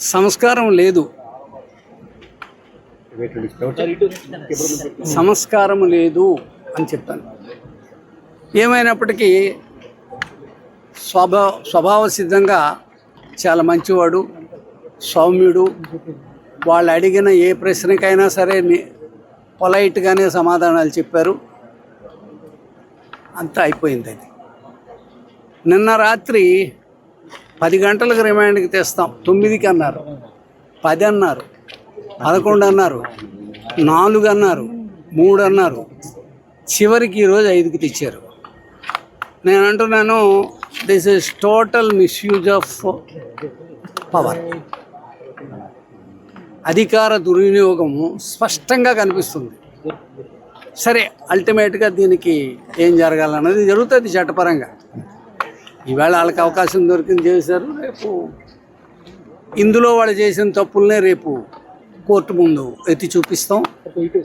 సంస్కారం లేదు, సంస్కారం లేదు అని చెప్పాను. ఏమైనప్పటికీ స్వభావ సిద్ధంగా చాలా మంచివాడు, సౌమ్యుడు. వాళ్ళు అడిగిన ఏ ప్రశ్నకైనా సరే పొలైట్గానే సమాధానాలు చెప్పారు. అంతా అయిపోయింది. అది నిన్న రాత్రి 10 గంటలకు రిమాండ్కి తెస్తాం, 9కి అన్నారు, 10 అన్నారు, 11 అన్నారు, 4 అన్నారు, 3 అన్నారు, చివరికి ఈరోజు 5కి తెచ్చారు. నేను అంటున్నాను, this is total misuse of power. అధికార దుర్వినియోగము స్పష్టంగా కనిపిస్తుంది. సరే, అల్టిమేట్గా దీనికి ఏం జరగాలన్నది జరుగుతుంది చట్టపరంగా. ఈవేళ వాళ్ళకి అవకాశం దొరికింది చేశారు, రేపు ఇందులో వాళ్ళు చేసిన తప్పులనే రేపు కోర్టు ముందు ఎత్తి చూపిస్తాం.